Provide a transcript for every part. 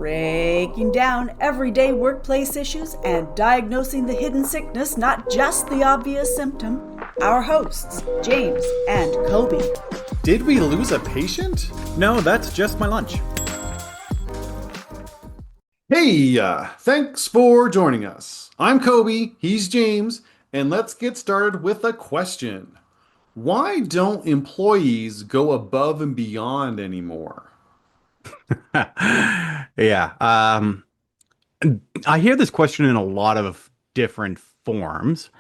breaking down everyday workplace issues and diagnosing the hidden sickness, not just the obvious symptom. Our hosts, James and Kobe. Did we lose a patient? No, that's just my lunch. Hey, thanks for joining us. I'm Kobe, he's James, and let's get started with a question. Why don't employees go above and beyond anymore? Yeah. I hear this question in a lot of different forms.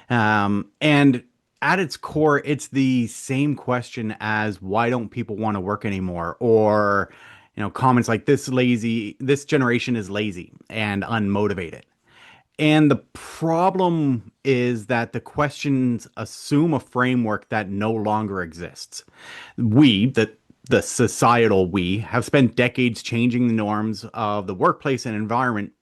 And at its core, it's the same question as why don't people want to work anymore? Or, comments like this generation is lazy and unmotivated. And the problem is that the questions assume a framework that no longer exists. The societal we, have spent decades changing the norms of the workplace and environment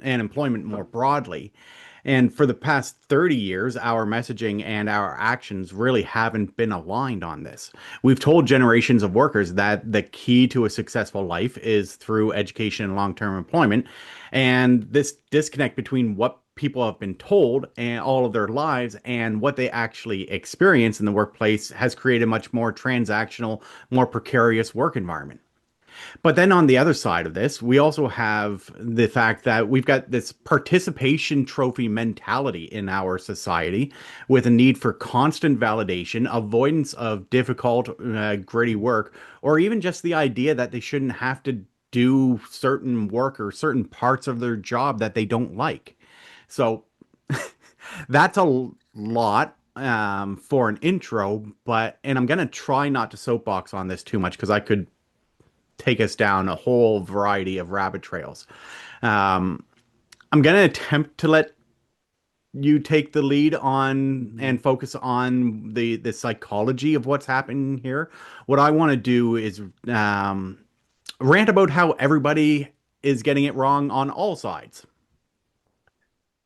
and employment more broadly. And for the past 30 years, our messaging and our actions really haven't been aligned on this. We've told generations of workers that the key to a successful life is through education and long-term employment. And this disconnect between what people have been told and all of their lives and what they actually experience in the workplace has created a much more transactional, more precarious work environment. But then on the other side of this, we also have the fact that we've got this participation trophy mentality in our society with a need for constant validation, avoidance of difficult, gritty work, or even just the idea that they shouldn't have to do certain work or certain parts of their job that they don't like. So that's a lot for an intro, and I'm going to try not to soapbox on this too much because I could take us down a whole variety of rabbit trails. I'm going to attempt to let you take the lead on and focus on the psychology of what's happening here. What I want to do is rant about how everybody is getting it wrong on all sides.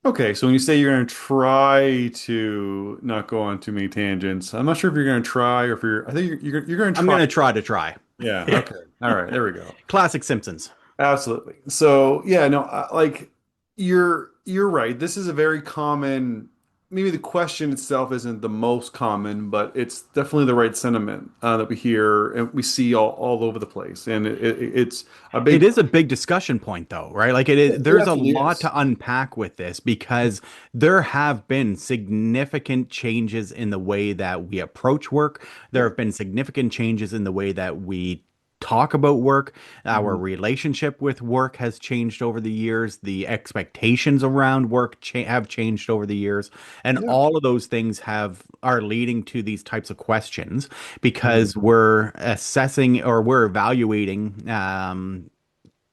Okay, so when you say you're going to try to not go on too many tangents, I'm not sure if you're going to try or if I think you're going to I'm try. going to try to try. Yeah, okay. All right, there we go. Classic Simpsons. Absolutely. So yeah, no, like you're right. This is a very common. Maybe the question itself isn't the most common, but it's definitely the right sentiment that we hear and we see all over the place, and it's a It big. is a big discussion point, though, right? Like It there's a absolutely lot is. to unpack with this because there have been significant changes in the way that we approach work. There Yeah. have been significant changes in the way that we talk about work. Our Mhm. relationship with work has changed over the years. The expectations around work have changed over the years, and Yeah. all of those things have are leading to these types of questions Mhm. because we're assessing or we're evaluating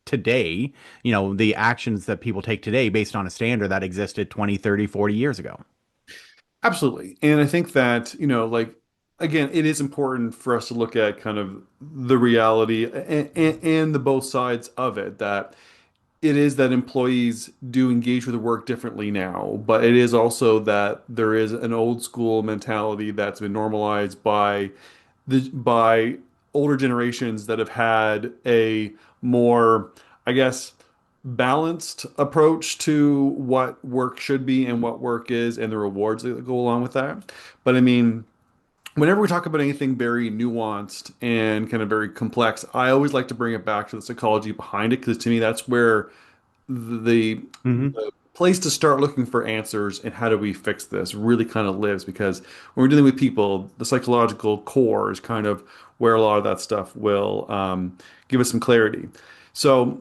today, the actions that people take today based on a standard that existed 20, 30, 40 years ago. Absolutely. And I think that, like, again, it is important for us to look at kind of the reality and the both sides of it, that it is that employees do engage with the work differently now, but it is also that there is an old school mentality that's been normalized by older generations that have had a more, I guess, balanced approach to what work should be and what work is and the rewards that go along with that. But I mean, whenever we talk about anything very nuanced and kind of very complex, I always like to bring it back to the psychology behind it because to me that's where Hmm. the place to start looking for answers and how do we fix this really kind of lives because when we're dealing with people, the psychological core is kind of where a lot of that stuff will give us some clarity. So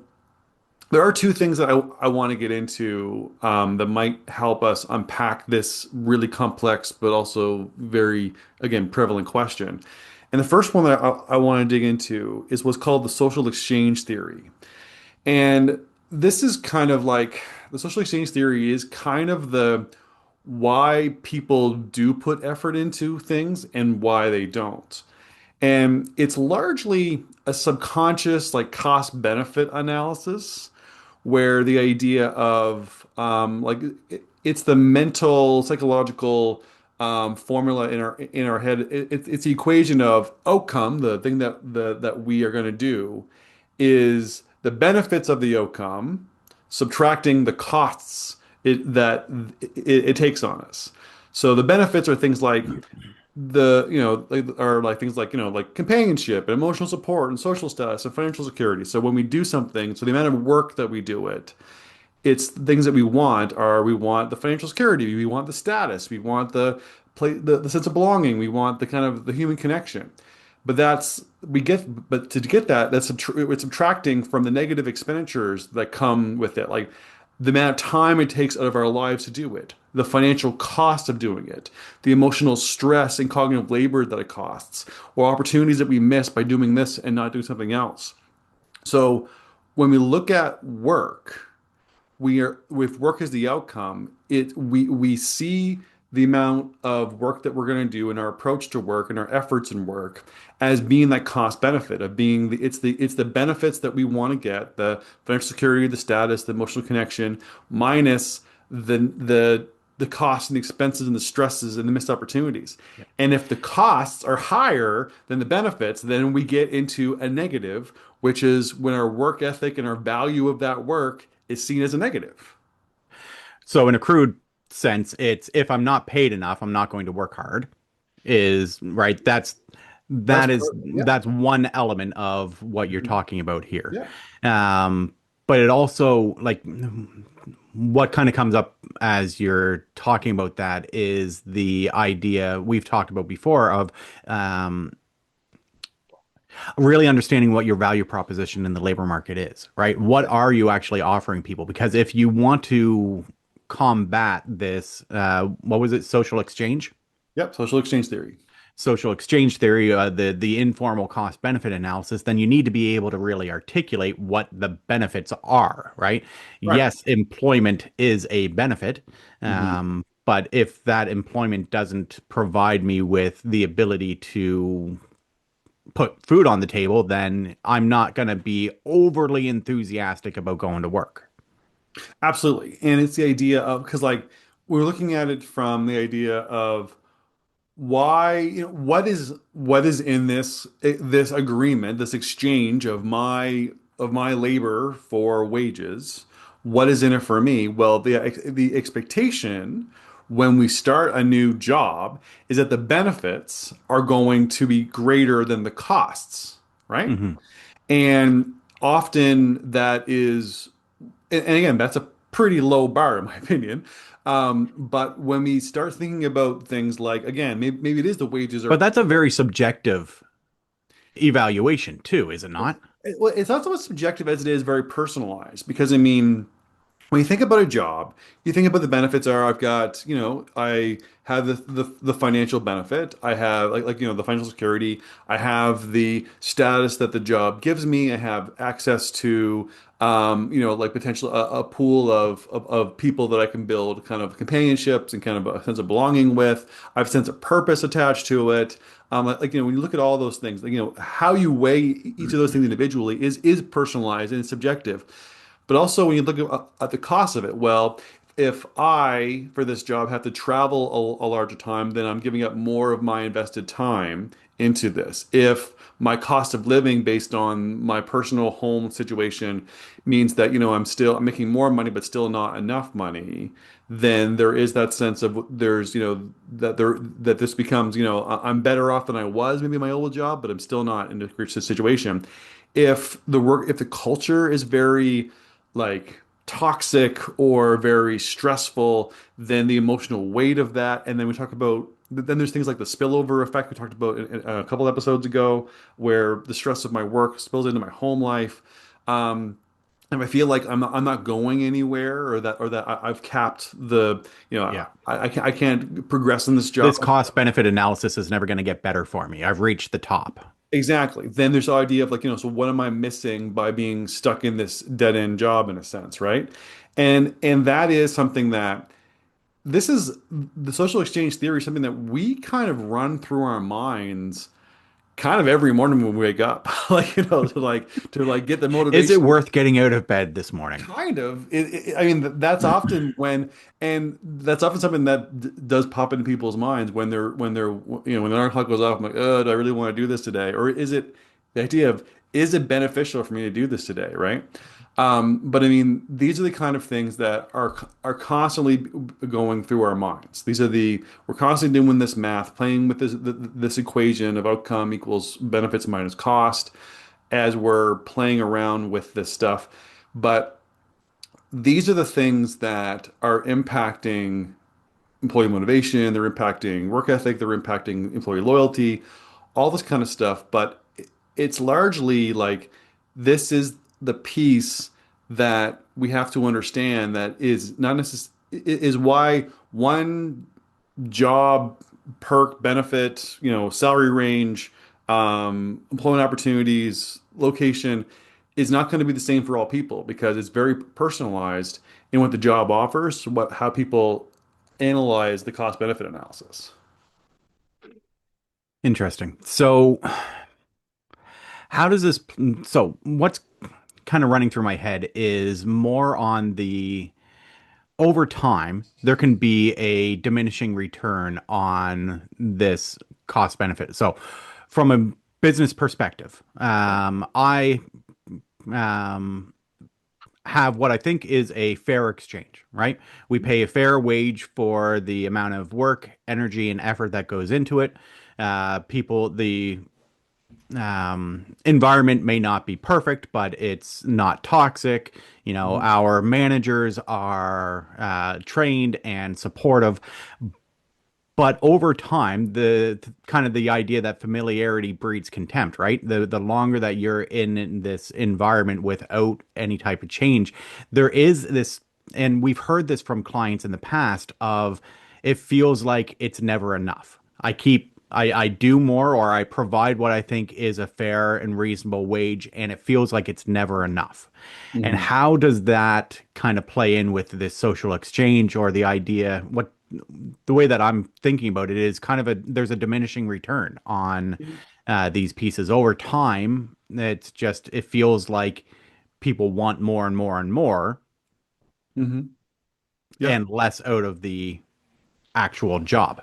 there are two things that I want to get into that might help us unpack this really complex but also very, again, prevalent question. And the first one that I want to dig into is what's called the social exchange theory. And this is kind of like the social exchange theory is kind of the why people do put effort into things and why they don't. And it's largely a subconscious, like cost benefit analysis, where the idea of it's the mental, psychological formula in our head. It's the equation of outcome, the thing that we are going to do is the benefits of the outcome, subtracting the costs that it takes on us. So the benefits are things like are like things like like companionship and emotional support and social status and financial security. So when we do something, so the amount of work that we do it, it's things that we want the financial security, we want the status, we want the sense of belonging, we want the kind of the human connection. But to get that, it's subtracting from the negative expenditures that come with it, like the amount of time it takes out of our lives to do it, the financial cost of doing it, the emotional stress and cognitive labor that it costs, or opportunities that we miss by doing this and not doing something else. So when we look at work, we are with work as the outcome, we see the amount of work that we're going to do and our approach to work and our efforts in work as being that cost benefit of being it's the benefits that we want to get, the financial security, the status, the emotional connection, minus the costs and the expenses and the stresses and the missed opportunities. And if the costs are higher than the benefits, then we get into a negative, which is when our work ethic and our value of that work is seen as a negative. So in a crude sense, it's if I'm not paid enough, I'm not going to work hard. Is right. That's yeah, That's one element of what you're talking about here. yeah. Um, but it also like what kind of comes up as you're talking about that is the idea we've talked about before of um, really understanding what your value proposition in the labor market is, right? What are you actually offering people? Because if you want to combat this, what was it, Yep, social exchange theory. social exchange theory, the informal cost benefit analysis, then you need to be able to really articulate what the benefits are, right? Right. Yes, employment is a benefit, Hmm. but if that employment doesn't provide me with the ability to put food on the table, then I'm not going to be overly enthusiastic about going to work. Absolutely. And it's the idea of because like we're looking at it from the idea of why, what is in this agreement, this exchange of my labor for wages. What is in it for me? Well, the expectation when we start a new job is that the benefits are going to be greater than the costs, right? Hmm. And often that is, and again, that's a pretty low bar in my opinion. But when we start thinking about things like, again, maybe it is the wages But are, that's a very subjective evaluation too, is it not? well, it's not so much subjective as it is very personalized. Because I mean, when you think about a job, you think about the benefits are I've got, I have the financial benefit. I have the financial security. I have the status that the job gives me. I have access to like potential a pool of people that I can build kind of companionships and kind of a sense of belonging with. I have a sense of purpose attached to it. When you look at all those things, how you weigh each of those things individually is personalized and it's subjective. But also when you look at the cost of it, well, if I, for this job, have to travel a larger time, then I'm giving up more of my invested time into this. If my cost of living based on my personal home situation means that, I'm making more money, but still not enough money, then there is that sense of that this becomes, I'm better off than I was maybe in my old job, but I'm still not in a great situation. If the culture is very like toxic or very stressful, then the emotional weight of that, and then we talk about then there's things like the spillover effect we talked about in a couple episodes ago, where the stress of my work spills into my home life. And I feel like I'm not going anywhere, or that I've capped Yeah. I can't progress in this job. This cost benefit analysis is never going to get better for me. I've reached the top. Exactly. Then there's the idea of so what am I missing by being stuck in this dead end job in a sense, right? And that is something that this is the social exchange theory, something that we kind of run through our minds kind of every morning when we wake up, to get the Is it motivation. worth getting out of bed this morning? Kind of. I mean, that's often and that's often something that does pop into people's minds when the alarm clock goes off. I'm like, oh, do I really want to do this today? Or is it the idea of is it beneficial for me to do this today, right? But I mean, these are the kind of things that are constantly going through our minds. These are the we're constantly doing this math, playing with this equation of outcome equals benefits minus cost, as we're playing around with this stuff. But these are the things that are impacting employee motivation, they're impacting work ethic, they're impacting employee loyalty, all this kind of stuff. But it's largely like this is the piece that we have to understand that is not necessarily is why one job perk benefit, salary range, employment opportunities, location is not going to be the same for all people because it's very personalized in what the job offers, how people analyze the cost benefit analysis. Interesting. So, how does this, so what's kind of running through my head is more on the over time, there can be a diminishing return on this cost benefit. So, from a business perspective, I um, have what I think is a fair exchange, right? We pay a fair wage for the amount of work, energy, and effort that goes into it. The environment may not be perfect, but it's not toxic. Mhm. Our managers are trained and supportive. But over time, the kind of the idea that familiarity breeds contempt, right? The longer that you're in this environment without any type of change, there is this, and we've heard this from clients in the past of it feels like it's never enough. I do more or I provide what I think is a fair and reasonable wage, and it feels like it's never enough. And Mhm. how does that kind of play in with this social exchange or the idea? What the way that I'm thinking about it is kind of there's a diminishing return on these pieces over time. It feels like people want more and more and more Mhm. Yeah. and less out of the actual job.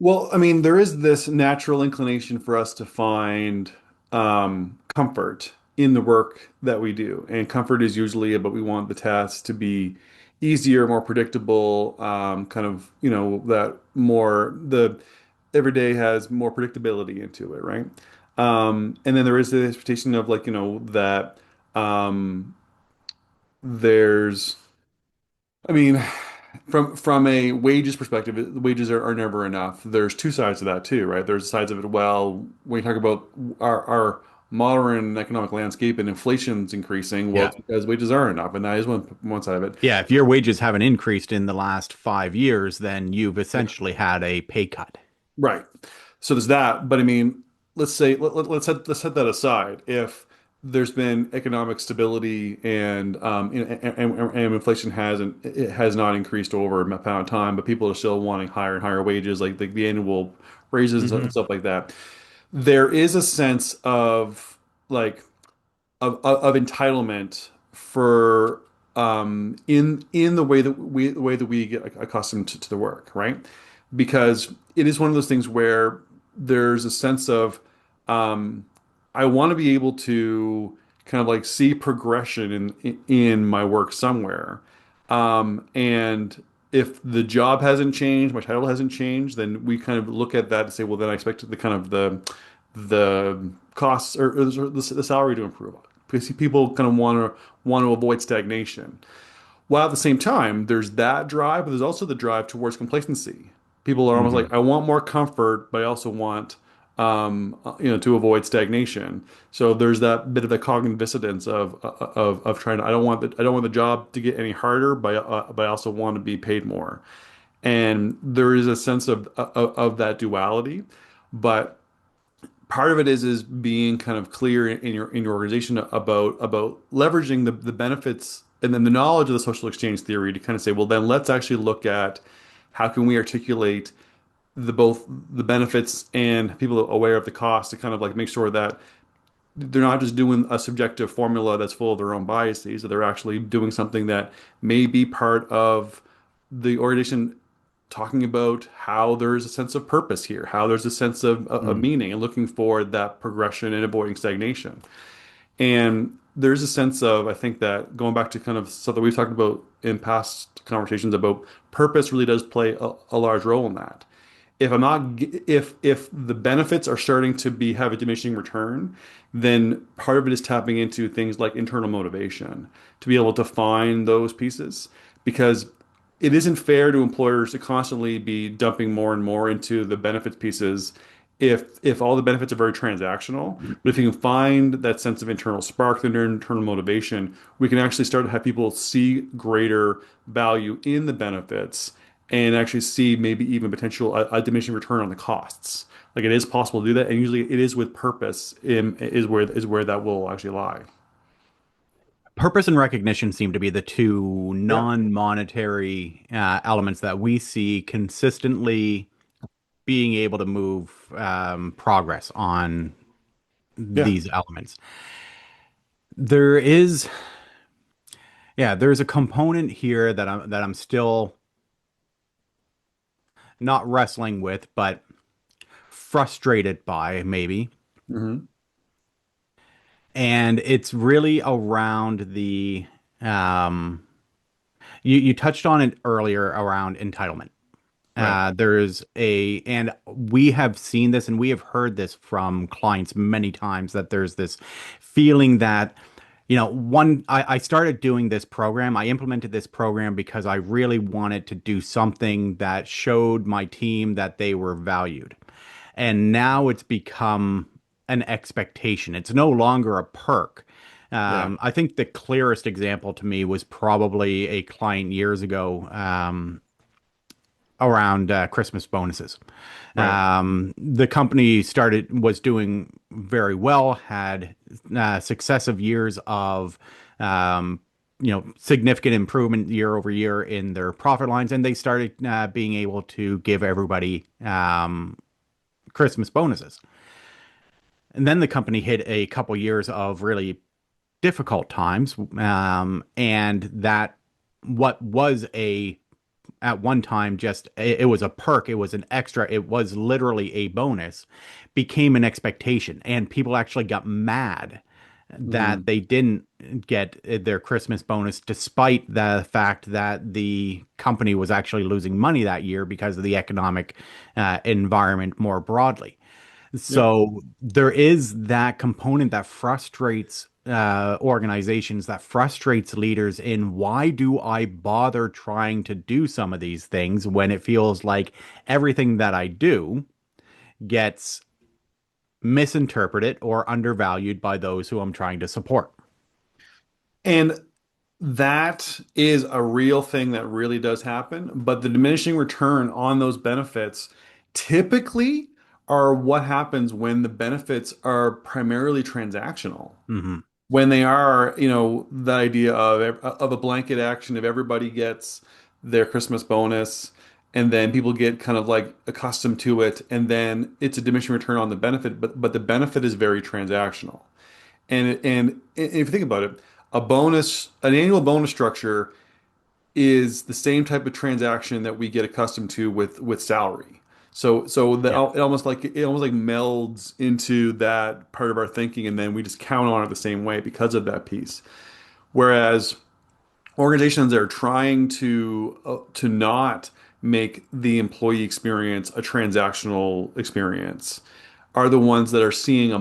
Well, I mean, there is this natural inclination for us to find comfort in the work that we do. And comfort is usually about we want the tasks to be easier, more predictable, kind of, that the everyday has more predictability into it, right? And then there is the expectation of like, that um, there's I mean, from a wages perspective, the wages are never enough. There's two sides to that too, right? There's sides of it. Well, when you talk about our modern economic landscape and inflation's increasing, well, Yeah. it's because wages aren't enough, and that is one side of it. Yeah. If your wages haven't increased in the last 5 years, then you've essentially had a pay cut. Right. So there's that. But I mean, let's set that aside. If there's been economic stability and inflation it has not increased over a amount of time, but people are still wanting higher and higher wages, like the annual raises and Hmm. stuff like that. There is a sense of like of entitlement for in the way that we get accustomed to the work, right? Because it is one of those things where there's a sense of um, I want to be able to kind of like see progression in my work somewhere. And if the job hasn't changed, my title hasn't changed, then we kind of look at that and say, well, then I expect the kind of the costs or the salary to improve because people kind of want to avoid stagnation. While at the same time, there's that drive, but there's also the drive towards complacency. People are almost like, Hmm. I want more comfort, but I also want, to avoid stagnation. So there's that bit of a cognitive dissonance of trying to. I don't want the job to get any harder, but I also want to be paid more. And there is a sense of that duality, but part of it is being kind of clear in your organization about leveraging the benefits and then the knowledge of the social exchange theory to kind of say, well, then let's actually look at how can we articulate both the benefits and people are aware of the cost to kind of like make sure that they're not just doing a subjective formula that's full of their own biases, that they're actually doing something that may be part of the organization talking about how there's a sense of purpose here, how there's a sense of Hmm. meaning and looking for that progression and avoiding stagnation. And there's a sense of, I think that going back to kind of stuff that we've talked about in past conversations about purpose really does play a large role in that. If I'm not, if the benefits are starting to be have a diminishing return, then part of it is tapping into things like internal motivation to be able to find those pieces because it isn't fair to employers to constantly be dumping more and more into the benefits pieces if all the benefits are very transactional. But if you can find that sense of internal spark, the internal motivation, we can actually start to have people see greater value in the benefits and actually see maybe even potential a diminishing return on the costs. Like it is possible to do that, and usually it is with purpose is where that will actually lie. Purpose and recognition seem to be the two Yeah. non-monetary elements that we see consistently being able to move progress on Yeah. these elements. There is, yeah, there's a component here that I'm still not wrestling with, but frustrated by maybe. Hmm. And it's really around the you touched on it earlier around entitlement. Right. And we have seen this and we have heard this from clients many times that there's this feeling that, I started doing this program. I implemented this program because I really wanted to do something that showed my team that they were valued. And now it's become an expectation. It's no longer a perk. Yeah. I think the clearest example to me was probably a client years ago, around Christmas bonuses. Right. The company was doing very well, had successive years of significant improvement year over year in their profit lines, and they started being able to give everybody Christmas bonuses. And then the company hit a couple years of really difficult times, and that what was a at one time just it was a perk, it was an extra, it was literally a bonus, became an expectation, and people actually got mad that Hmm. they didn't get their Christmas bonus despite the fact that the company was actually losing money that year because of the economic environment more broadly. Yeah. So there is that component that frustrates organizations, that frustrates leaders in why do I bother trying to do some of these things when it feels like everything that I do gets misinterpreted or undervalued by those who I'm trying to support. And that is a real thing that really does happen, but the diminishing return on those benefits typically are what happens when the benefits are primarily transactional. Hmm. When they are, the idea of a blanket action, if everybody gets their Christmas bonus, and then people get kind of like accustomed to it, and then it's a diminishing return on the benefit, but the benefit is very transactional. And if you think about it, an annual bonus structure is the same type of transaction that we get accustomed to with salary. So that Yeah. it almost like melds into that part of our thinking, and then we just count on it the same way because of that piece. Whereas organizations that are trying to not make the employee experience a transactional experience are the ones that are seeing a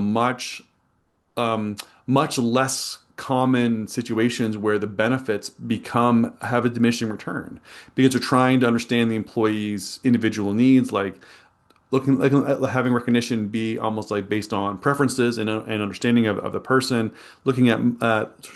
um, much less common situations where the benefits become have a diminishing return because they're trying to understand the employee's individual needs, like looking like having recognition be almost like based on preferences and understanding of the person, looking at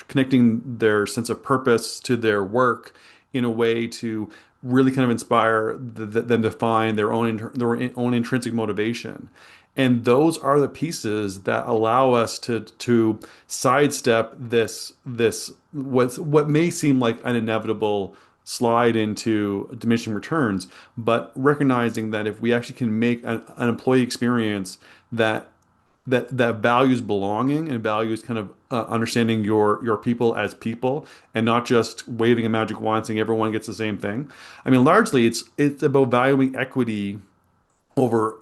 connecting their sense of purpose to their work in a way to really kind of inspire them to find their own intrinsic motivation. And those are the pieces that allow us to sidestep this what may seem like an inevitable slide into diminishing returns, but recognizing that if we actually can make an employee experience that values belonging and values kind of understanding your people as people and not just waving a magic wand saying everyone gets the same thing. I mean, largely it's about valuing equity over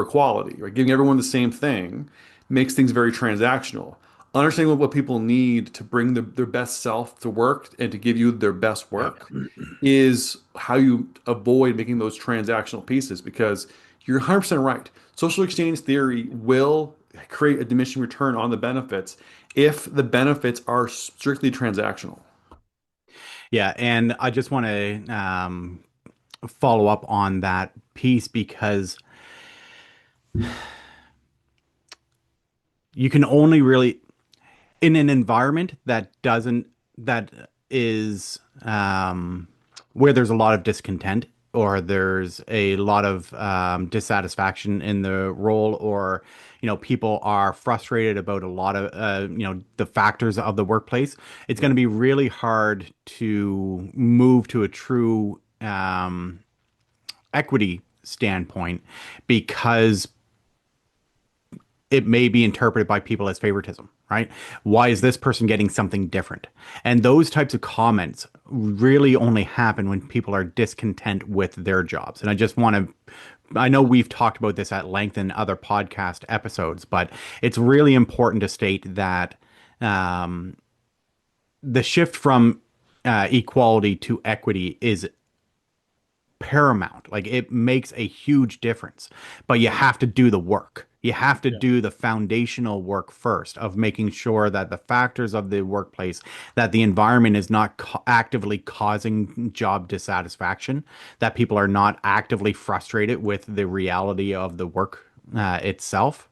equality, right? Giving everyone the same thing makes things very transactional. understanding what people need to bring their best self to work and to give you their best Yeah. work is how you avoid making those transactional pieces because you're 100% right. Social exchange theory will create a diminishing return on the benefits if the benefits are strictly transactional. Yeah, and I just want to follow up on that piece because you can only really in an environment that is where there's a lot of discontent or there's a lot of dissatisfaction in the role or people are frustrated about a lot of the factors of the workplace. It's going to be really hard to move to a true equity standpoint because it may be interpreted by people as favoritism, right? Why is this person getting something different? And those types of comments really only happen when people are discontent with their jobs. And I just want to, I know we've talked about this at length in other podcast episodes, but it's really important to state that um, the shift from equality to equity is paramount. Like it makes a huge difference, but you have to do the work. You have to Yeah. do the foundational work first of making sure that the factors of the workplace, that the environment is not actively causing job dissatisfaction, that people are not actively frustrated with the reality of the work itself.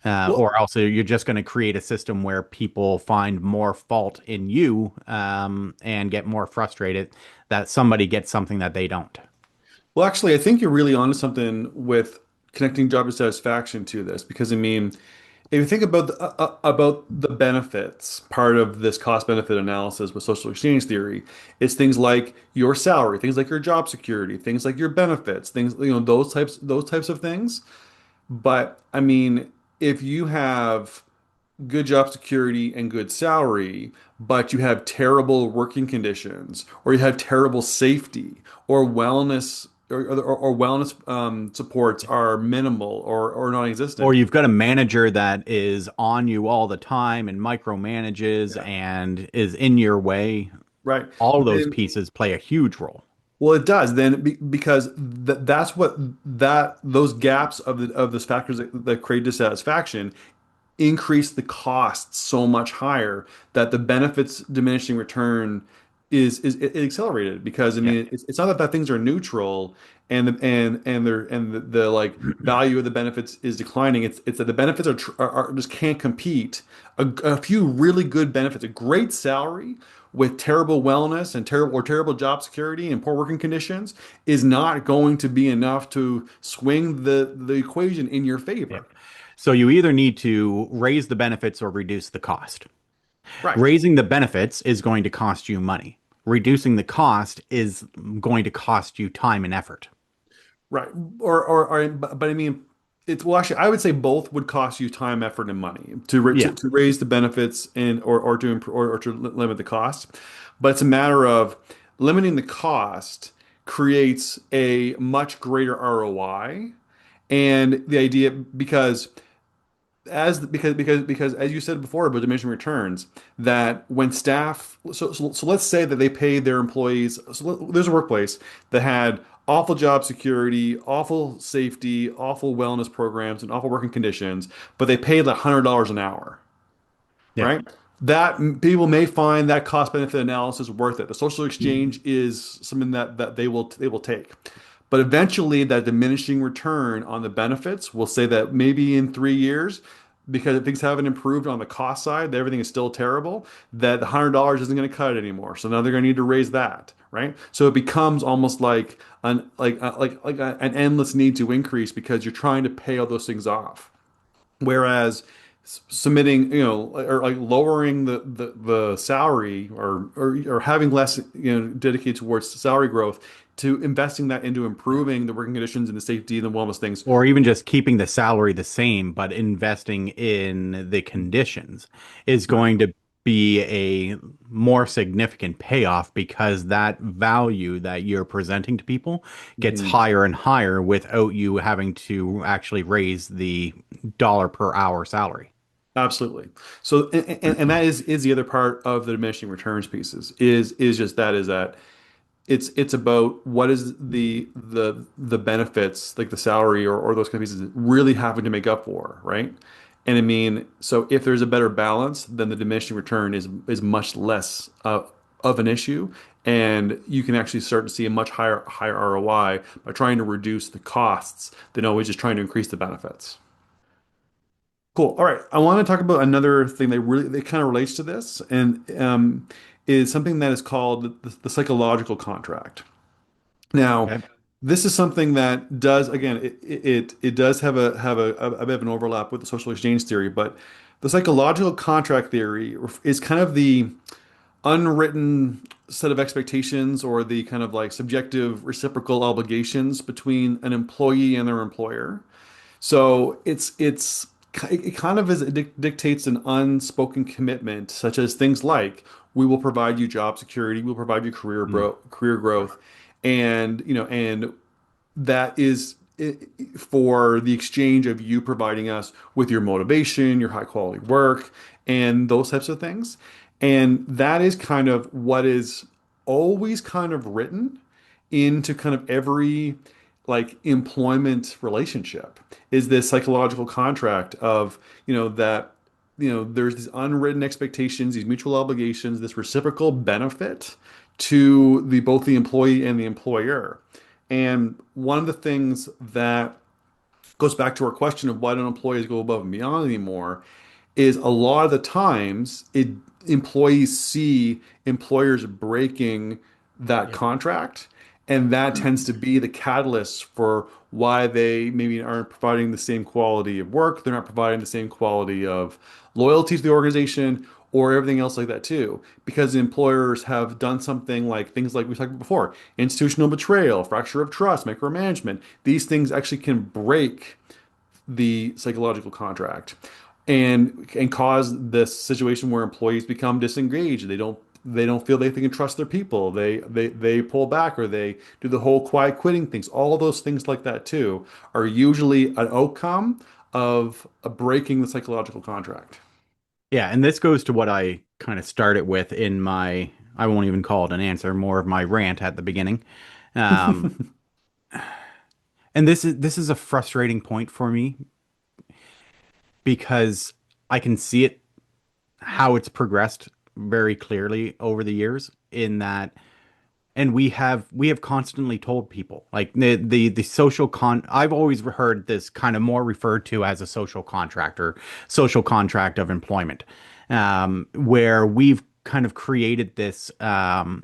Well, Or else you're just going to create a system where people find more fault in you and get more frustrated that somebody gets something that they don't. Well, actually, I think you're really onto something with connecting job dissatisfaction to this because I mean, if you think about the benefits part of this cost benefit analysis with social exchange theory, it's things like your salary, things like your job security, things like your benefits, things those types of things. But I mean, if you have good job security and good salary, but you have terrible working conditions, or you have terrible safety, or wellness, or wellness supports are minimal or Or non-existent. you've got a manager that is on you all the time and micromanages Yeah, and is in your way. right. All of those Then, pieces play a huge role. well, it does then because that's what that those gaps of those factors that create dissatisfaction increase the costs so much higher that the benefits diminishing return is it accelerated because I Yeah. mean it's not that things are neutral and the like value of the benefits is declining. It's that the benefits are just can't compete. A few really good benefits, a great salary with terrible wellness and terrible job security and poor working conditions is not going to be enough to swing the equation in your Yeah. favor. So you either need to raise the benefits or reduce the cost. Right. Raising the benefits is going to cost you money. Reducing the cost is going to cost you time and effort. Right. Or but I mean, it's well, actually, I would say both would cost you time, effort, and money Yeah. to raise the benefits and or to or to limit the cost. But it's a matter of limiting the cost creates a much greater ROI. And the idea because as you said before about diminishing returns, that when staff so let's say that they pay their employees there's a workplace that had awful job security, awful safety, awful wellness programs, and awful working conditions, but they paid like $100 an hour, Yeah. right? That people may find that cost benefit analysis worth it. The social exchange is something that they will take. But eventually that diminishing return on the benefits will say that maybe in 3 years, because if things haven't improved on the cost side, that everything is still terrible, that the $100 isn't going to cut it anymore. So now they're going to need to raise that, right? So it becomes almost like an endless need to increase because you're trying to pay all those things off. Whereas submitting, or like lowering the salary or having less, dedicated towards salary growth to investing that into improving the working conditions and the safety and the wellness things. Or even just keeping the salary the same, but investing in the conditions is Right. going to be a more significant payoff because that value that you're presenting to people gets Mhm. higher and higher without you having to actually raise the dollar per hour salary. Absolutely. So, and that is the other part of the diminishing returns pieces is just that is that it's about what is the benefits like the salary or those kind of pieces really having to make up for, right? And I mean, so if there's a better balance, then the diminishing return is much less of an issue, and you can actually start to see a much higher ROI by trying to reduce the costs than always just trying to increase the benefits. Cool. All right. I want to talk about another thing that kind of relates to this, and is something that is called the psychological contract. Now, Okay. this is something that does again it does have a bit of an overlap with the social exchange theory, but the psychological contract theory is kind of the unwritten set of expectations or the kind of like subjective reciprocal obligations between an employee and their employer. So it kind of dictates an unspoken commitment, such as things like we will provide you job security, we'll provide you Mm. career growth, and that is for the exchange of you providing us with your motivation, your high quality work, and those types of things. And that is kind of what is always kind of written into kind of every like employment relationship is this psychological contract of, that, there's these unwritten expectations, these mutual obligations, this reciprocal benefit to the both the employee and the employer. And one of the things that goes back to our question of why don't employees go above and beyond anymore is a lot of the times employees see employers breaking that Yep. contract, and that tends to be the catalyst for why they maybe aren't providing the same quality of work, they're not providing the same quality of loyalty to the organization or everything else like that too, because employers have done something like things like we talked about before, institutional betrayal, fracture of trust, micromanagement. These things actually can break the psychological contract and cause this situation where employees become disengaged. They don't feel they can trust their people. They pull back or they do the whole quiet quitting things. All those things like that too are usually an outcome of breaking the psychological contract. Yeah, and this goes to what I kind of started with in my, I won't even call it an answer, more of my rant at the beginning. Um, and this is a frustrating point for me because I can see it how it's progressed very clearly over the years in that, and we have constantly told people like the social con I've always heard this kind of more referred to as a social contract or social contract of employment, where we've kind of created this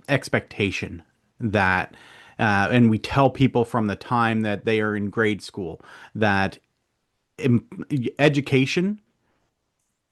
expectation that and we tell people from the time that they are in grade school that em- education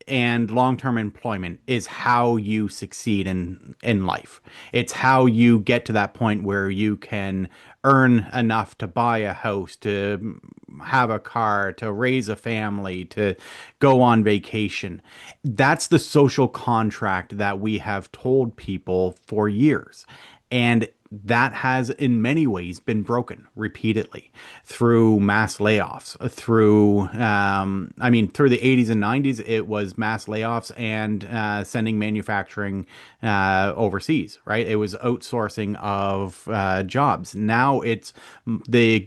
and long-term employment is how you succeed in life. It's how you get to that point where you can earn enough to buy a house, to have a car, to raise a family, to go on vacation. That's the social contract that we have told people for years. And that has in many ways been broken repeatedly through mass layoffs, through the 80s and 90s, it was mass layoffs and sending manufacturing overseas, right? It was outsourcing of jobs. Now it's the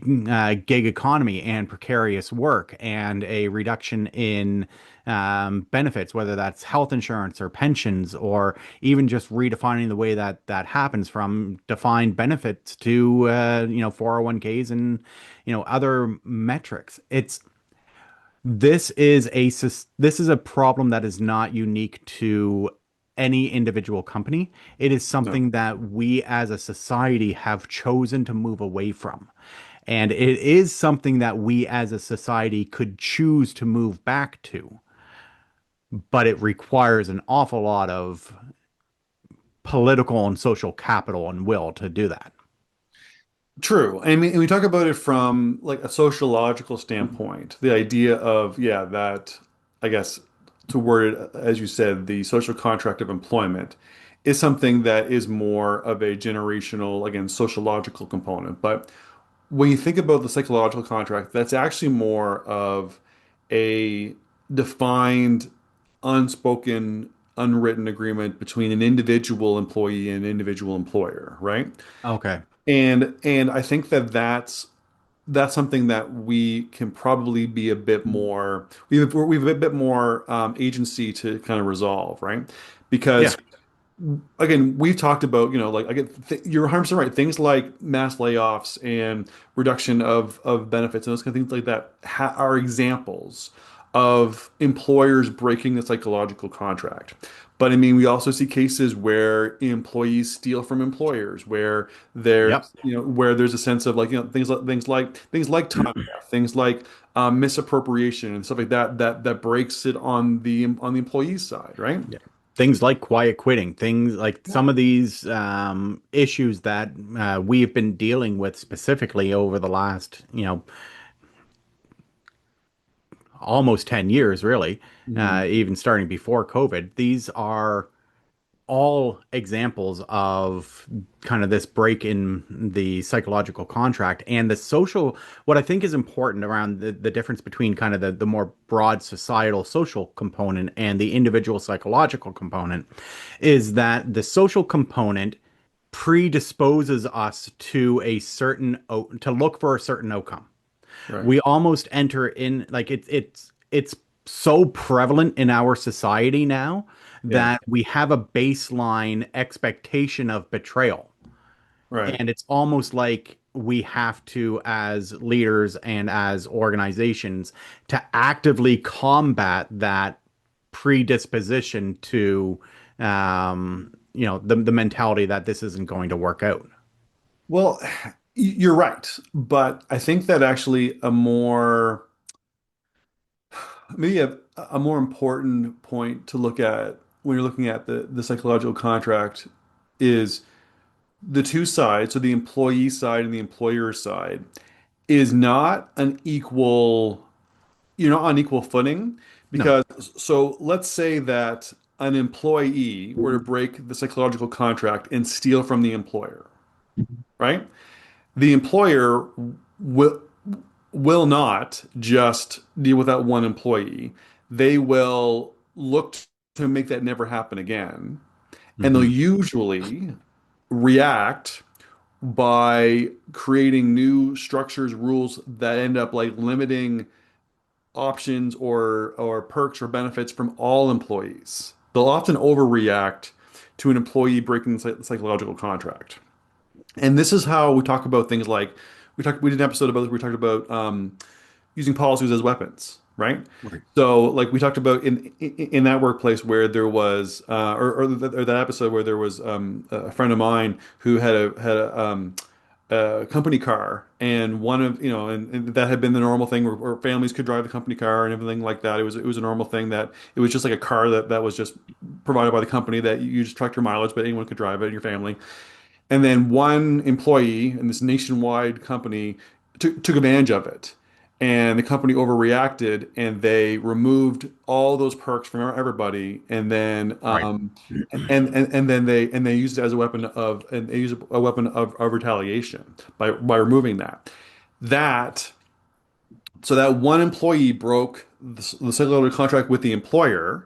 gig economy and precarious work and a reduction in benefits, whether that's health insurance or pensions, or even just redefining the way that that happens from defined benefits to 401ks and other metrics. It's this is a problem that is not unique to any individual company. It is No. something that we as a society have chosen to move away from. And it is something that we as a society could choose to move back to, but it requires an awful lot of political and social capital and will to do that. True. I mean, and we talk about it from like a sociological standpoint. The idea of, yeah, that I guess to word it as you said, the social contract of employment is something that is more of a generational, again, sociological component. But when you think about the psychological contract, that's actually more of a defined unspoken, unwritten agreement between an individual employee and an individual employer, right? Okay. And I think that that's something that we can probably be a bit more we have a bit more agency to kind of resolve, right? Yeah. Because again, we've talked about, like again, you're 100% right. Things like mass layoffs and reduction of benefits and those kind of things like that are examples of employers breaking the psychological contract. But I mean, we also see cases where employees steal from employers, where Yep. where there's a sense of like, things like time theft, things like misappropriation and stuff like that that breaks it on the employee's side, right? Yeah. Things like quiet quitting, things like Yeah. some of these issues that we've been dealing with specifically over the last, almost 10 years, really, Mhm. even starting before COVID. These are all examples of kind of this break in the psychological contract and the social. What I think is important around the difference between kind of the more broad societal social component and the individual psychological component is that the social component predisposes us to to look for a certain outcome. Right. We almost enter in like it's so prevalent in our society now Yeah. that we have a baseline expectation of betrayal. Right. And it's almost like we have to, as leaders and as organizations, to actively combat that predisposition to, the mentality that this isn't going to work out. Well, you're right, but I think that actually maybe a more important point to look at when you're looking at the psychological contract is the two sides, so the employee side and the employer side, is not an equal, you're not on equal footing No. because so let's say that an employee were to break the psychological contract and steal from the employer, right? The employer will not just deal with that one employee. They will look to make that never happen again. And they'll Hmm. usually react by creating new structures, rules that end up like limiting options or perks or benefits from all employees. They'll often overreact to an employee breaking the psychological contract. And this is how we talk about things like we did an episode about this. We talked about using policies as weapons, right? Right. So like we talked about in that workplace where there was or that episode where there was a friend of mine who had a company car and one of and that had been the normal thing where families could drive the company car and everything like that. It was a normal thing that it was just like a car that was just provided by the company that you just tracked your mileage, but anyone could drive it in your family. And then one employee in this nationwide company took advantage of it. And the company overreacted and they removed all those perks from everybody. And then Right. and they used it as a weapon and they used a weapon of retaliation by removing that. That so that one employee broke the psychological contract with the employer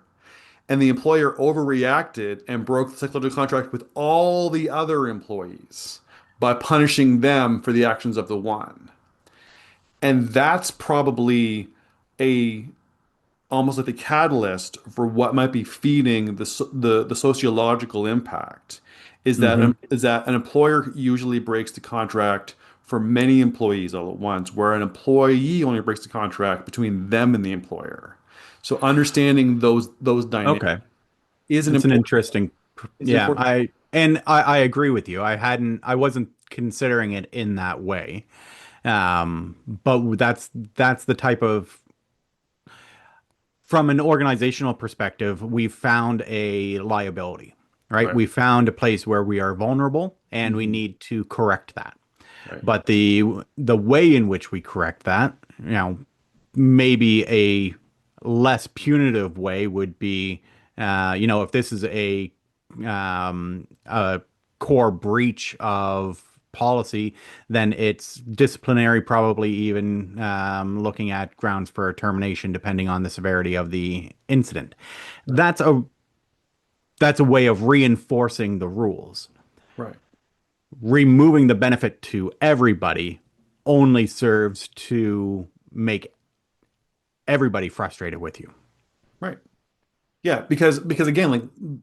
and the employer overreacted and broke the psychological contract with all the other employees by punishing them for the actions of the one. And that's probably a almost like the catalyst for what might be feeding the sociological impact Hmm. is that an employer usually breaks the contract for many employees all at once, where an employee only breaks the contract between them and the employer. So understanding those dynamics Okay. is an It's an important interesting, is an yeah, important I agree with you. I wasn't considering it in that way. But that's the type of, from an organizational perspective, we found a liability, right? right. We found a place where we are vulnerable and we Mhm. need to correct that. Right. But the way in which we correct that, maybe a less punitive way would be, if this is a core breach of policy, then it's disciplinary, probably even looking at grounds for termination, depending on the severity of the incident. Right. That's a that's a way of reinforcing the rules. Right. Removing the benefit to everybody only serves to make everybody frustrated with you. Right. Yeah, because again, like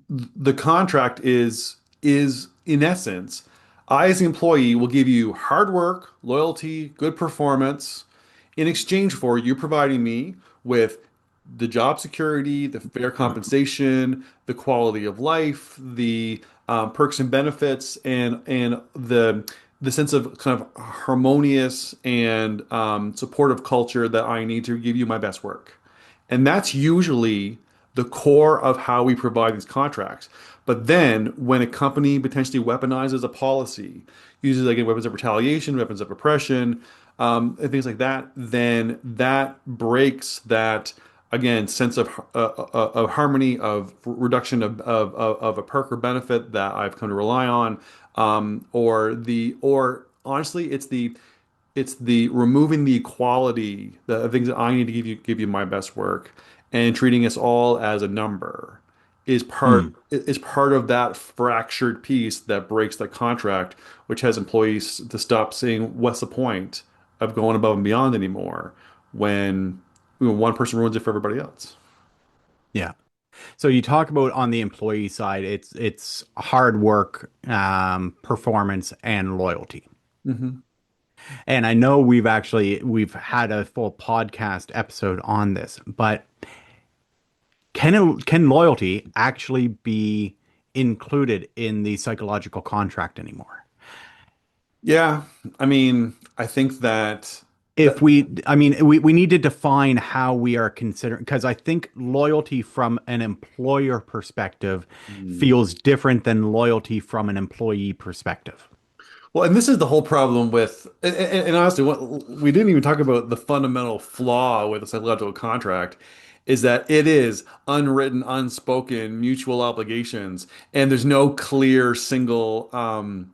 the contract is in essence, I as the employee will give you hard work, loyalty, good performance in exchange for you providing me with the job security, the fair compensation, the quality of life, the perks and benefits, and the sense of kind of harmonious and supportive culture that I need to give you my best work. And that's usually the core of how we provide these contracts. But then when a company potentially weaponizes a policy, uses again weapons of retaliation, weapons of oppression, and things like that, then that breaks that again sense of harmony, of reduction of a perk or benefit that I've come to rely on, or honestly, it's the removing the equality, the things that I need to give you my best work, and treating us all as a number Hmm. is part of that fractured piece that breaks the contract, which has employees to stop saying, "What's the point of going above and beyond anymore?" When one person ruins it for everybody else. Yeah. So you talk about on the employee side, it's hard work, performance, and loyalty. Hmm. And I know we've had a full podcast episode on this, but can loyalty actually be included in the psychological contract anymore? Yeah, I mean, I think that. I mean, we need to define how we are considering, because I think loyalty from an employer perspective feels different than loyalty from an employee perspective. Well, and this is the whole problem with, and honestly, we didn't even talk about the fundamental flaw with a psychological contract, is that it is unwritten, unspoken mutual obligations, and there's no clear single,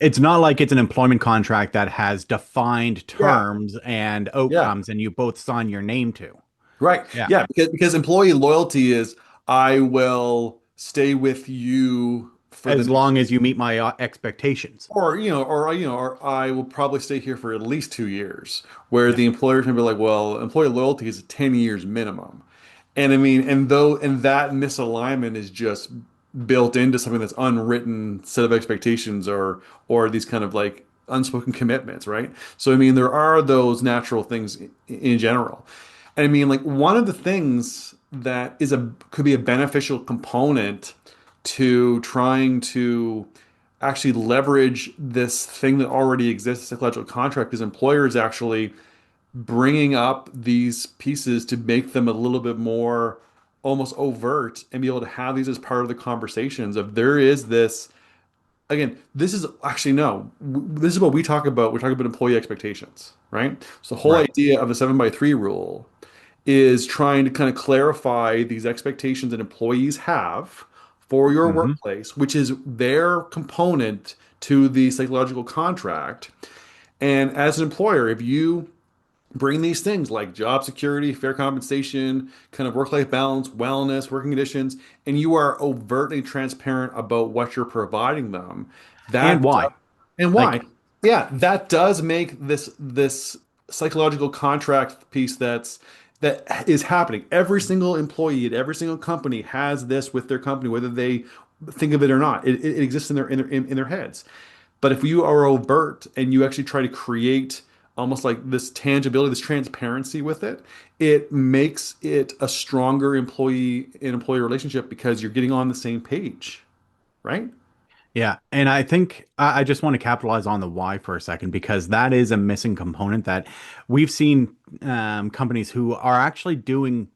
It's not like it's an employment contract that has defined yeah, terms and yeah, outcomes and you both sign your name to. right, Yeah. yeah, because employee loyalty is I will stay with you for the As next. long as you meet my expectations. Or I will probably stay here for at least 2 years, where Yeah. the employer can be like, well, employee loyalty is 10 years minimum. And I mean, and that misalignment is just built into something that's unwritten set of expectations or these kind of like unspoken commitments, right? So I mean, there are those natural things in general. And I mean, like one of the things that could be a beneficial component to trying to actually leverage this thing that already exists, psychological contract, is employers actually bringing up these pieces to make them a little bit more almost overt and be able to have these as part of the conversations of there is this again, this is actually no, this is what we talk about. We're talking about employee expectations, right? So the whole Right. idea of the 7x3 rule is trying to kind of clarify these expectations that employees have for your Hmm. workplace, which is their component to the psychological contract. And as an employer, if you bring these things like job security, fair compensation, kind of work-life balance, wellness, working conditions, and you are overtly transparent about what you're providing them, And that why? and why? Like, Yeah, that does make this psychological contract piece that is happening. Every single employee at every single company has this with their company, whether they think of it or not. It exists in their heads. But if you are overt and you actually try to create almost like this tangibility, this transparency with it, it makes it a stronger employee and employee relationship because you're getting on the same page, right? yeah. And I think I just want to capitalize on the why for a second, because that is a missing component that we've seen companies who are actually doing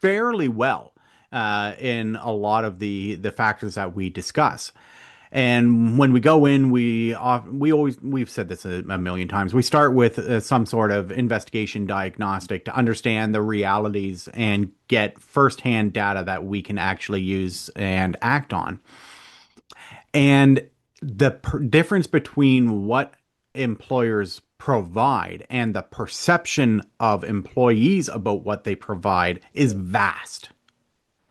fairly well in a lot of the factors that we discuss. And when we go in, we've said this a million times. We start with some sort of investigation diagnostic to understand the realities and get firsthand data that we can actually use and act on. And the difference between what employers provide and the perception of employees about what they provide is vast.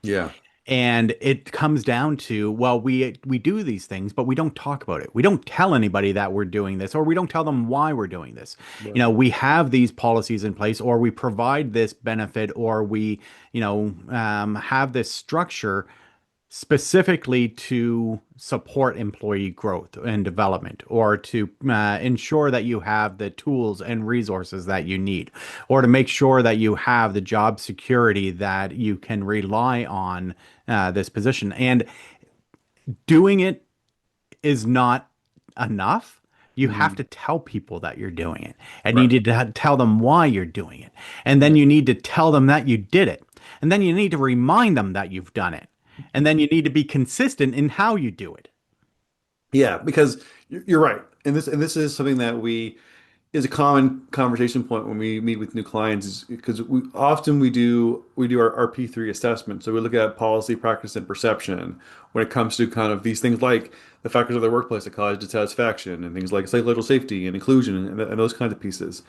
Yeah. And it comes down to, well, we do these things, but we don't talk about it. We don't tell anybody that we're doing this, or we don't tell them why we're doing this. Yeah. We have these policies in place, or we provide this benefit, or we, have this structure specifically to support employee growth and development, or to ensure that you have the tools and resources that you need, or to make sure that you have the job security that you can rely on this position. And doing it is not enough. You have Mhm. to tell people that you're doing it, and you Right. need to tell them why you're doing it. And Yeah. then you need to tell them that you did it. And then you need to remind them that you've done it. And then you need to be consistent in how you do it. Yeah, because you're right. And this is something that we is a common conversation point when we meet with new clients is because we do our P3 assessment. So we look at policy, practice, and perception when it comes to kind of these things like the factors of the workplace that cause dissatisfaction and things like psychological safety and inclusion and those kinds of pieces.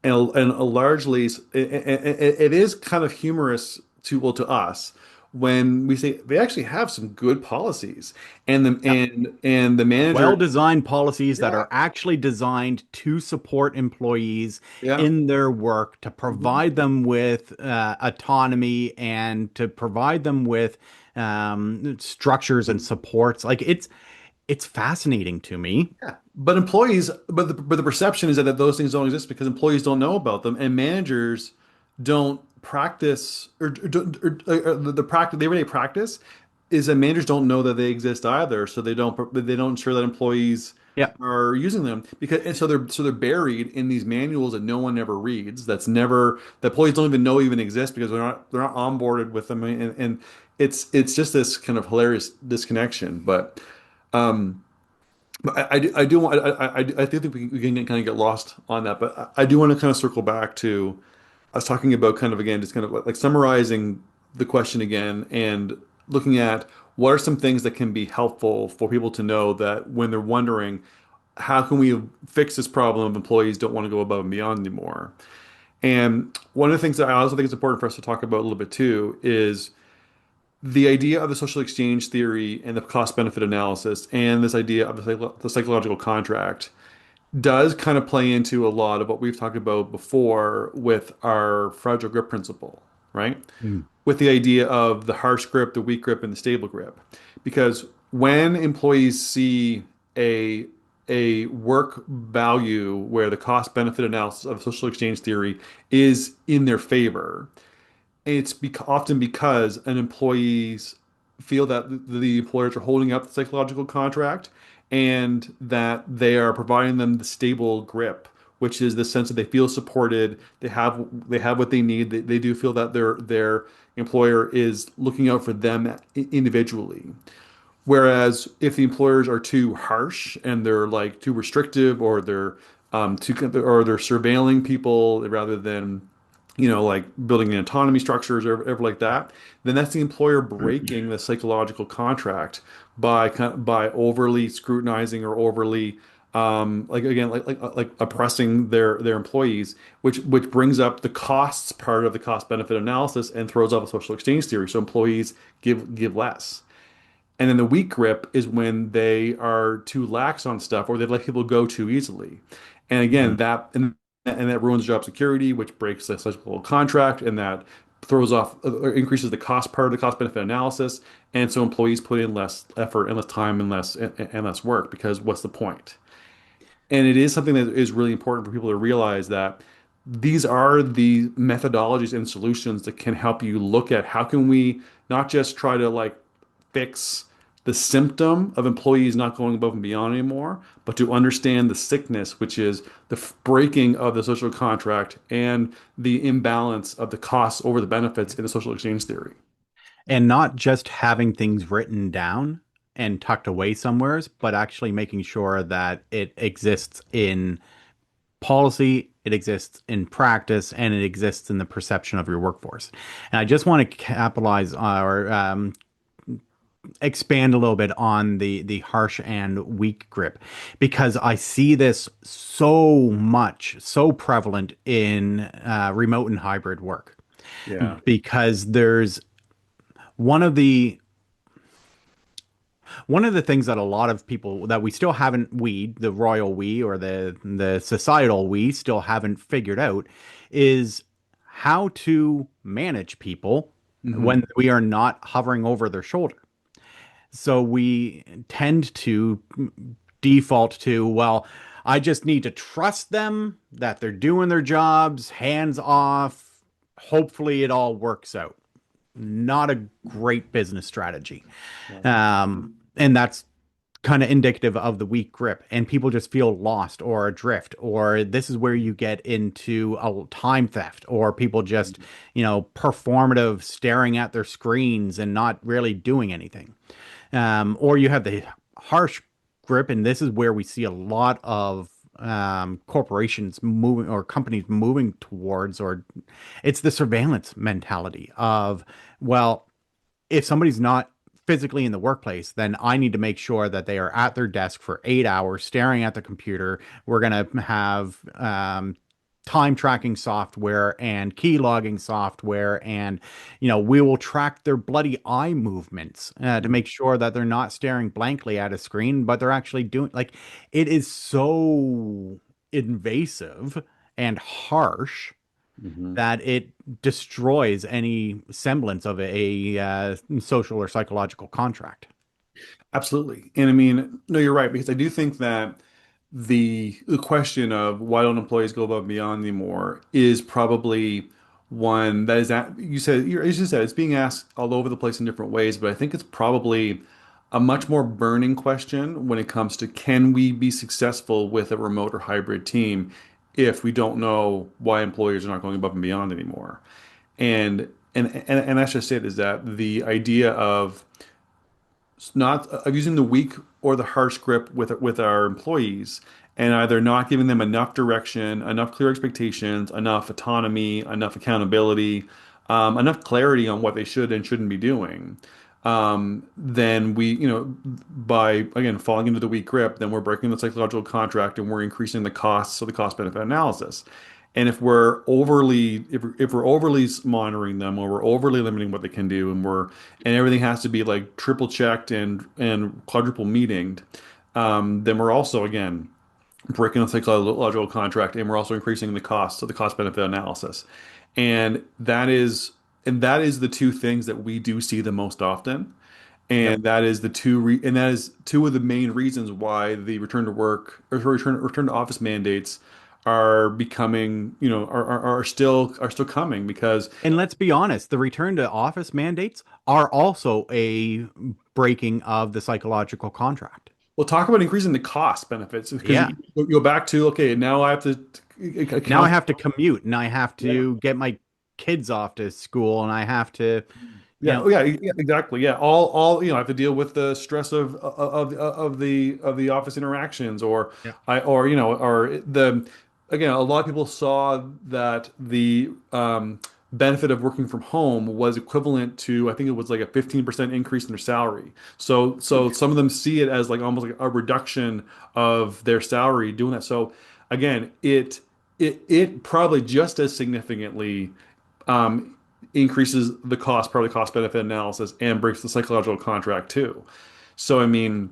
And largely it is kind of humorous to us when we say they actually have some good policies and the Yep. and the manager. Well-designed policies that Yeah. are actually designed to support employees Yeah. in their work, to Mhm. provide them with autonomy and to provide them with structures and supports. Like it's fascinating to me. Yeah. But the perception is that those things don't exist because employees don't know about them, and managers don't practice or the practice, the everyday practice is that managers don't know that they exist either, so they don't ensure that employees Yeah. are using them because and so they're buried in these manuals that no one ever reads. That employees don't even know even exist because they're not onboarded with them, and it's just this kind of hilarious disconnection, but. Um, but I do want I do think we can kind of get lost on that, but I do want to kind of circle back to I was talking about kind of again just kind of like summarizing the question again and looking at what are some things that can be helpful for people to know that when they're wondering how can we fix this problem if employees don't want to go above and beyond anymore. And one of the things that I also think is important for us to talk about a little bit too is the idea of the social exchange theory and the cost benefit analysis and this idea of the psychological contract does kind of play into a lot of what we've talked about before with our fragile grip principle, right? Mm. With the idea of the harsh grip, the weak grip, and the stable grip. Because when employees see a a work value where the cost benefit analysis of social exchange theory is in their favor, often because an employees feel that the employers are holding up the psychological contract and that they are providing them the stable grip, which is the sense that they feel supported, they have what they need, they do feel that their employer is looking out for them individually. Whereas if the employers are too harsh and they're like too restrictive or they're surveilling people rather than like building in autonomy structures or whatever like that, then that's the employer breaking the psychological contract by overly scrutinizing or overly like again like oppressing their employees, which brings up the costs part of the cost benefit analysis and throws off a social exchange theory. So employees give less. And then the weak grip is when they are too lax on stuff or they let people go too easily. And again, Mhm. that ruins job security, which breaks the cyclical contract, and that throws off or increases the cost part of the cost benefit analysis. And so employees put in less effort and less time and less work because what's the point? And it is something that is really important for people to realize that these are the methodologies and solutions that can help you look at how can we not just try to like fix the symptom of employees not going above and beyond anymore, but to understand the sickness, which is the breaking of the social contract and the imbalance of the costs over the benefits in the social exchange theory. And not just having things written down and tucked away somewheres, but actually making sure that it exists in policy, it exists in practice, and it exists in the perception of your workforce. And I just want to capitalize or expand a little bit on the harsh and weak grip because I see this so much, so prevalent in remote and hybrid work Yeah. because there's one of the one of the things that a lot of people that we still haven't the royal we or the societal we still haven't figured out is how to manage people Hmm. when we are not hovering over their shoulder. So we tend to default to, well, I just need to trust them that they're doing their jobs, hands off. Hopefully it all works out. Not a great business strategy. And that's kind of indicative of the weak grip. And people just feel lost or adrift, or this is where you get into a time theft, or people just, performative staring at their screens and not really doing anything. Or you have the harsh grip, and this is where we see a lot of corporations moving or companies moving towards, or it's the surveillance mentality of, well, if somebody's not physically in the workplace, then I need to make sure that they are at their desk for 8 hours staring at the computer. We're going to have time tracking software and key logging software. And, we will track their bloody eye movements to make sure that they're not staring blankly at a screen, but they're actually doing like it is so invasive and harsh Hmm. that it destroys any semblance of a social or psychological contract. Absolutely. And I mean, no, you're right, because I do think that the question of why don't employees go above and beyond anymore is probably one that is that you said it's being asked all over the place in different ways, but I think it's probably a much more burning question when it comes to can we be successful with a remote or hybrid team if we don't know why employers are not going above and beyond anymore. And that's just it, is that the idea of not of using the weak or the harsh grip with our employees and either not giving them enough direction, enough clear expectations, enough autonomy, enough accountability, enough clarity on what they should and shouldn't be doing. Then we, by again falling into the weak grip, then we're breaking the psychological contract and we're increasing the costs of the cost benefit analysis. And if we're overly monitoring them or we're overly limiting what they can do and everything has to be like triple checked and quadruple meetinged, then we're also again breaking the psychological contract and we're also increasing the cost of the cost benefit analysis. And that is the two things that we do see the most often. Yep. And that is two of the main reasons why the return to work or return to office mandates are becoming, are still coming because And let's be honest, the return to office mandates are also a breaking of the psychological contract. we'll talk about increasing the cost benefits because Yeah. you go back to, okay, now I have to Now I account. have to commute and I have to get my kids off to school and I have to, you Yeah, know, oh, yeah, yeah, exactly. Yeah, I have to deal with the stress of the office interactions, or yeah. I or or the again, a lot of people saw that the benefit of working from home was equivalent to, I think it was like a 15% increase in their salary. So some of them see it as like almost like a reduction of their salary doing that. So again, it probably just as significantly um, increases the cost, probably cost benefit analysis, and breaks the psychological contract too. So, I mean,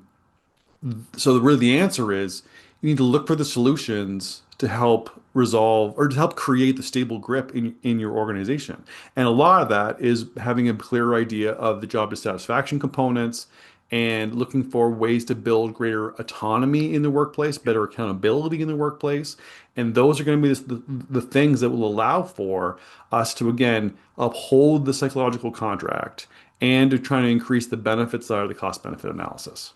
really the answer is you need to look for the solutions to help resolve or to help create the stable grip in your organization. And a lot of that is having a clear idea of the job dissatisfaction components and looking for ways to build greater autonomy in the workplace, better accountability in the workplace. And those are going to be the things that will allow for us to, again, uphold the psychological contract and to try to increase the benefit side of the cost benefit analysis.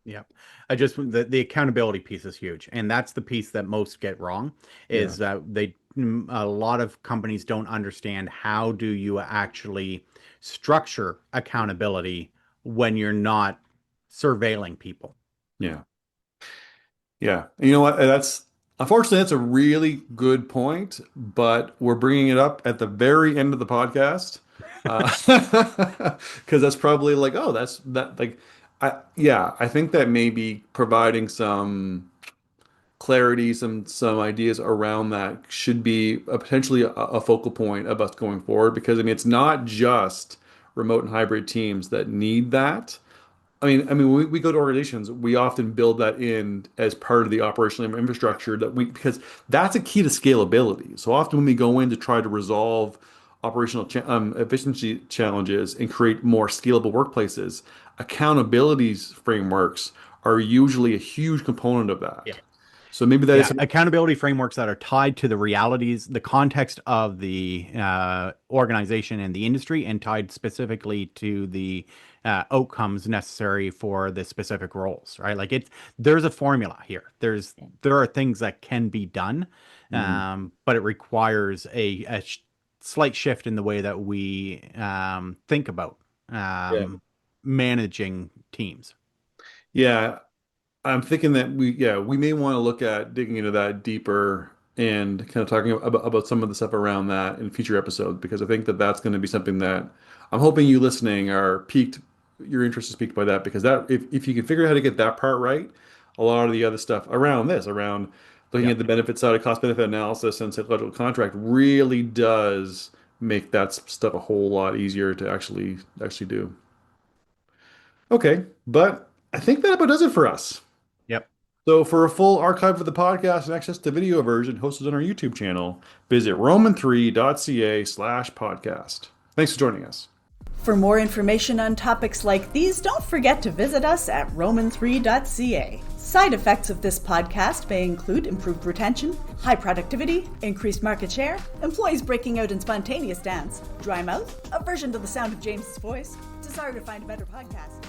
Yeah. The accountability piece is huge. And that's the piece that most get wrong Yeah. is that a lot of companies don't understand how do you actually structure accountability when you're not surveilling people. Yeah. Yeah. And you know what? That's Unfortunately, that's a really good point, but we're bringing it up at the very end of the podcast. Because that's probably like, oh, that's that like, yeah, I think that maybe providing some clarity, some ideas around that should be potentially a focal point of us going forward. Because I mean, it's not just remote and hybrid teams that need that. I mean, when we go to organizations, we often build that in as part of the operational infrastructure because that's a key to scalability. So often when we go in to try to resolve operational efficiency challenges and create more scalable workplaces, accountability frameworks are usually a huge component of that. Yeah. So maybe that is Yeah, accountability frameworks that are tied to the realities, the context of the organization and the industry, and tied specifically to the outcomes necessary for the specific roles, right? Like there's a formula here. There are things that can be done, but it requires a slight shift in the way that we think about yeah. managing teams. Yeah, I'm thinking that we may want to look at digging into that deeper and kind of talking about some of the stuff around that in future episodes because I think that that's going to be something that I'm hoping you listening are piqued, your interest is piqued by that because that if you can figure out how to get that part right, a lot of the other stuff around looking Yeah. at the benefit side of cost benefit analysis and psychological contract really does make that stuff a whole lot easier to actually do. Okay, but I think that about does it for us. Yep. So for a full archive of the podcast and access to video version hosted on our YouTube channel, visit roman3.ca/podcast. Thanks for joining us. For more information on topics like these, don't forget to visit us at roman3.ca. Side effects of this podcast may include improved retention, high productivity, increased market share, employees breaking out in spontaneous dance, dry mouth, aversion to the sound of James's voice, desire to find a better podcast.